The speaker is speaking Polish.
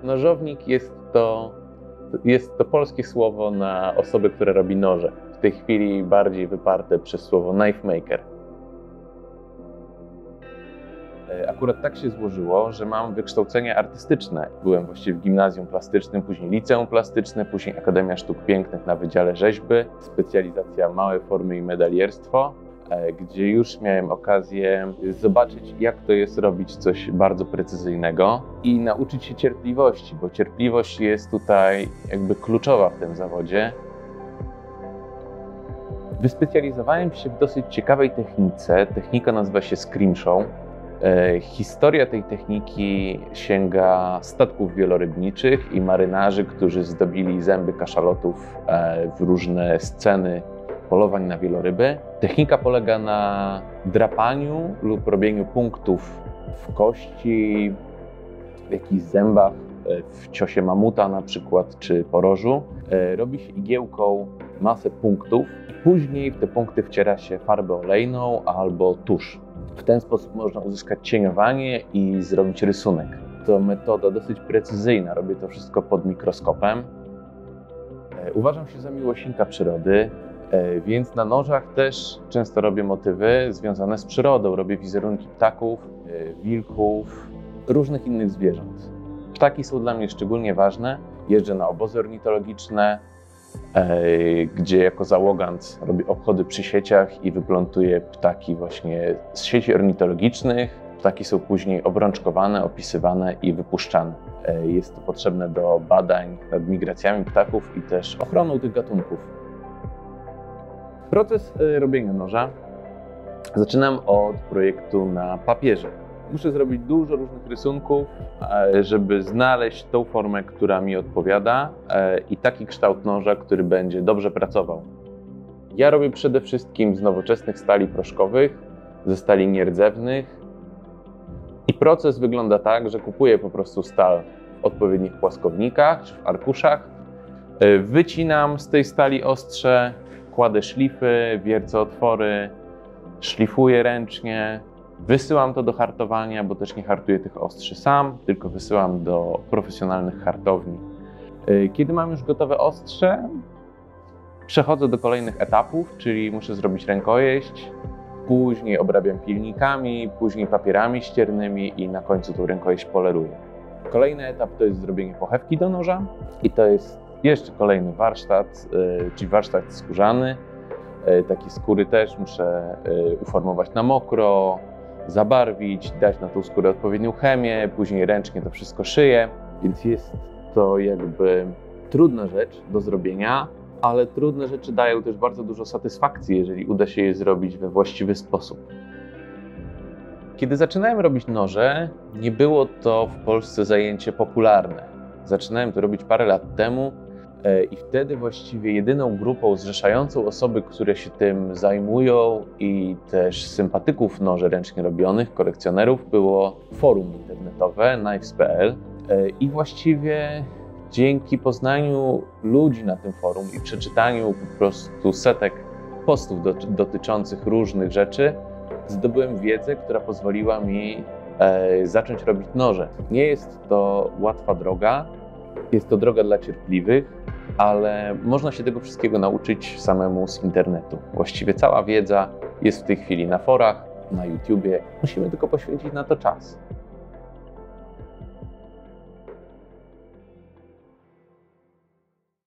Nożownik jest to polskie słowo na osobę, która robi noże. W tej chwili bardziej wyparte przez słowo knife maker. Akurat tak się złożyło, że mam wykształcenie artystyczne. Byłem właściwie w gimnazjum plastycznym, później liceum plastyczne, później Akademia Sztuk Pięknych na Wydziale Rzeźby, specjalizacja małe formy i medalierstwo, gdzie już miałem okazję zobaczyć, jak to jest robić coś bardzo precyzyjnego i nauczyć się cierpliwości, bo cierpliwość jest tutaj jakby kluczowa w tym zawodzie. Wyspecjalizowałem się w dosyć ciekawej technice. Technika nazywa się scrimshaw. Historia tej techniki sięga statków wielorybniczych i marynarzy, którzy zdobili zęby kaszalotów w różne sceny polowań na wieloryby. Technika polega na drapaniu lub robieniu punktów w kości, w jakichś zębach, w ciosie mamuta na przykład, czy porożu. Robi się igiełką masę punktów i później w te punkty wciera się farbę olejną albo tusz. W ten sposób można uzyskać cieniowanie i zrobić rysunek. To metoda dosyć precyzyjna, robię to wszystko pod mikroskopem. Uważam się za miłośnika przyrody, więc na nożach też często robię motywy związane z przyrodą. Robię wizerunki ptaków, wilków, różnych innych zwierząt. Ptaki są dla mnie szczególnie ważne. Jeżdżę na obozy ornitologiczne, gdzie jako załogant robię obchody przy sieciach i wyplątuję ptaki właśnie z sieci ornitologicznych. Ptaki są później obrączkowane, opisywane i wypuszczane. Jest to potrzebne do badań nad migracjami ptaków i też ochroną tych gatunków. Proces robienia noża zaczynam od projektu na papierze. Muszę zrobić dużo różnych rysunków, żeby znaleźć tą formę, która mi odpowiada i taki kształt noża, który będzie dobrze pracował. Ja robię przede wszystkim z nowoczesnych stali proszkowych, ze stali nierdzewnych i proces wygląda tak, że kupuję po prostu stal w odpowiednich płaskownikach czy w arkuszach, wycinam z tej stali ostrze, kładę szlify, wiercę otwory, szlifuję ręcznie. Wysyłam to do hartowania, bo też nie hartuję tych ostrzy sam, tylko wysyłam do profesjonalnych hartowni. Kiedy mam już gotowe ostrze, przechodzę do kolejnych etapów, czyli muszę zrobić rękojeść, później obrabiam pilnikami, później papierami ściernymi i na końcu tą rękojeść poleruję. Kolejny etap to jest zrobienie pochewki do noża i to jest jeszcze kolejny warsztat, czyli warsztat skórzany. Takie skóry też muszę uformować na mokro, zabarwić, dać na tą skórę odpowiednią chemię, później ręcznie to wszystko szyję. Więc jest to jakby trudna rzecz do zrobienia, ale trudne rzeczy dają też bardzo dużo satysfakcji, jeżeli uda się je zrobić we właściwy sposób. Kiedy zaczynałem robić noże, nie było to w Polsce zajęcie popularne. Zaczynałem to robić parę lat temu i wtedy właściwie jedyną grupą zrzeszającą osoby, które się tym zajmują i też sympatyków noży ręcznie robionych, kolekcjonerów, było forum internetowe knives.pl i właściwie dzięki poznaniu ludzi na tym forum i przeczytaniu po prostu setek postów dotyczących różnych rzeczy, zdobyłem wiedzę, która pozwoliła mi zacząć robić noże. Nie jest to łatwa droga, jest to droga dla cierpliwych, ale można się tego wszystkiego nauczyć samemu z internetu. Właściwie cała wiedza jest w tej chwili na forach, na YouTubie. Musimy tylko poświęcić na to czas.